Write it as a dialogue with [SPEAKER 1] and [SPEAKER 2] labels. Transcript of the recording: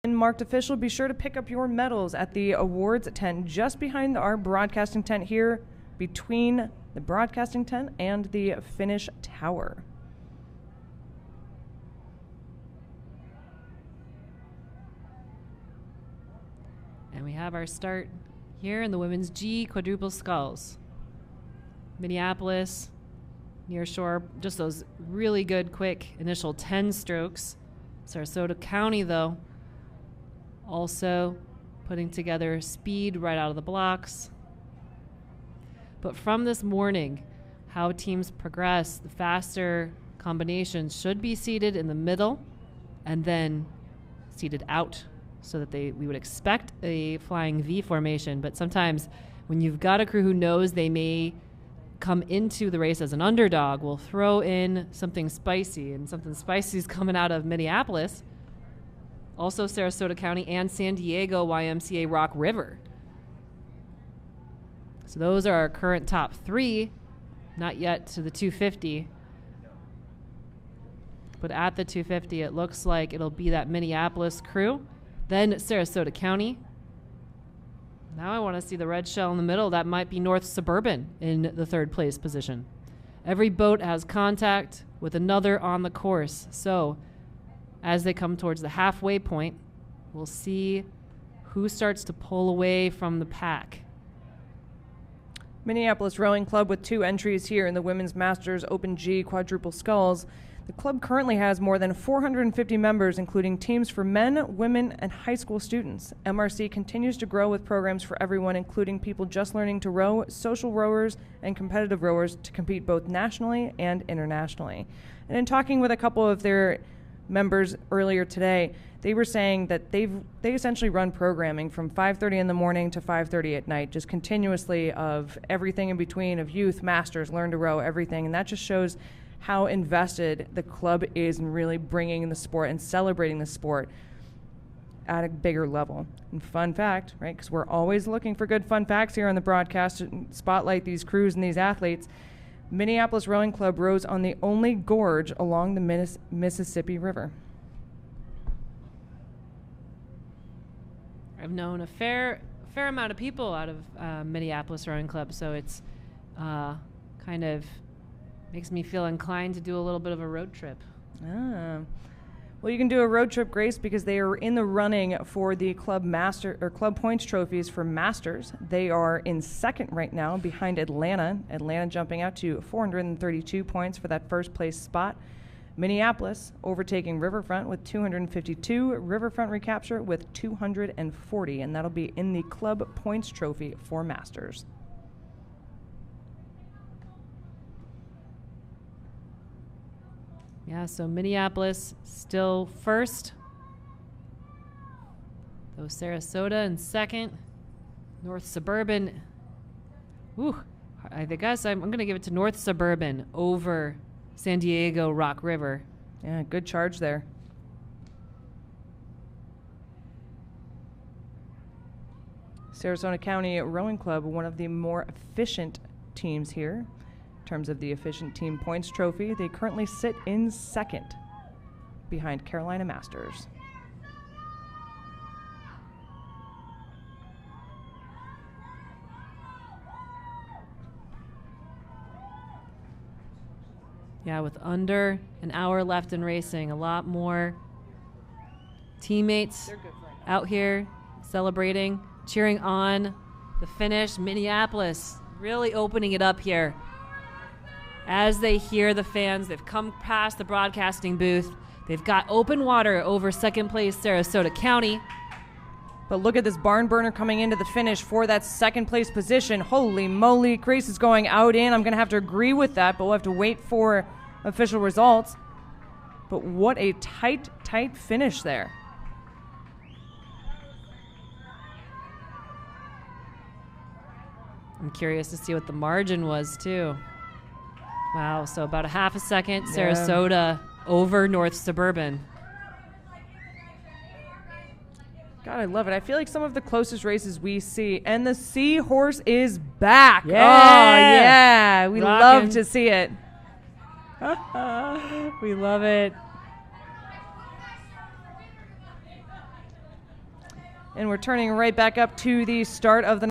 [SPEAKER 1] And marked official, be sure to pick up your medals at the awards tent just behind our broadcasting tent here, between the broadcasting tent and the finish tower.
[SPEAKER 2] And we have our start here in the women's G quadruple sculls. Minneapolis, near shore, just those really good, quick initial 10 strokes. Sarasota County, though, also putting together speed right out of the blocks. But from this morning, how teams progress, the faster combinations should be seated in the middle and then seated out so that we would expect a flying V formation. But sometimes when you've got a crew who knows they may come into the race as an underdog, we'll throw in something spicy, and something spicy is coming out of Minneapolis. Also Sarasota County and San Diego YMCA Rock River. So those are our current top three, not yet to the 250. But at the 250, it looks like it'll be that Minneapolis crew, then Sarasota County. Now I want to see the red shell in the middle. That might be North Suburban in the third place position. Every boat has contact with another on the course. So as they come towards the halfway point, we'll see who starts to pull away from the pack.
[SPEAKER 1] Minneapolis Rowing Club with 2 entries here in the Women's Masters Open G Quadruple Sculls. The club currently has more than 450 members, including teams for men, women, and high school students. MRC continues to grow with programs for everyone, including people just learning to row, social rowers, and competitive rowers to compete both nationally and internationally. And in talking with a couple of their members earlier today, they were saying that they essentially run programming from 5:30 in the morning to 5:30 at night, just continuously, of everything in between, of youth, masters, learn to row, everything. And that just shows how invested the club is in really bringing the sport and celebrating the sport at a bigger level. And fun fact, right, because we're always looking for good fun facts here on the broadcast to spotlight these crews and these athletes, Minneapolis Rowing Club rows on the only gorge along the Mississippi River.
[SPEAKER 2] I've known a fair amount of people out of Minneapolis Rowing Club, so it's kind of makes me feel inclined to do a little bit of a road trip.
[SPEAKER 1] Well, you can do a road trip, Grace, because they are in the running for the club points trophies for Masters. They are in second right now behind Atlanta. Atlanta jumping out to 432 points for that first place spot. Minneapolis overtaking Riverfront with 252, Riverfront recapture with 240, and that'll be in the club points trophy for Masters.
[SPEAKER 2] Yeah, so Minneapolis still first. Though Sarasota in second. North Suburban. I guess I'm going to give it to North Suburban over San Diego Rock River.
[SPEAKER 1] Yeah, good charge there. Sarasota County Rowing Club, one of the more efficient teams here. In terms of the efficient team points trophy, they currently sit in second behind Carolina Masters.
[SPEAKER 2] Yeah, with under an hour left in racing, a lot more teammates out here celebrating, cheering on the finish. Minneapolis really opening it up here. As they hear the fans, they've come past the broadcasting booth. They've got open water over second place Sarasota County.
[SPEAKER 1] But look at this barn burner coming into the finish for that second place position. Holy moly, Grace is going out in. I'm going to have to agree with that, but we'll have to wait for official results. But what a tight finish there.
[SPEAKER 2] I'm curious to see what the margin was, too. Wow, so about a half a second, Sarasota over North Suburban.
[SPEAKER 1] God, I love it. I feel like some of the closest races we see, and the Seahorse is back.
[SPEAKER 2] Yeah.
[SPEAKER 1] Oh, yeah. We
[SPEAKER 2] Rockin'.
[SPEAKER 1] love to see it.
[SPEAKER 2] We love it.
[SPEAKER 1] And we're turning right back up to the start of the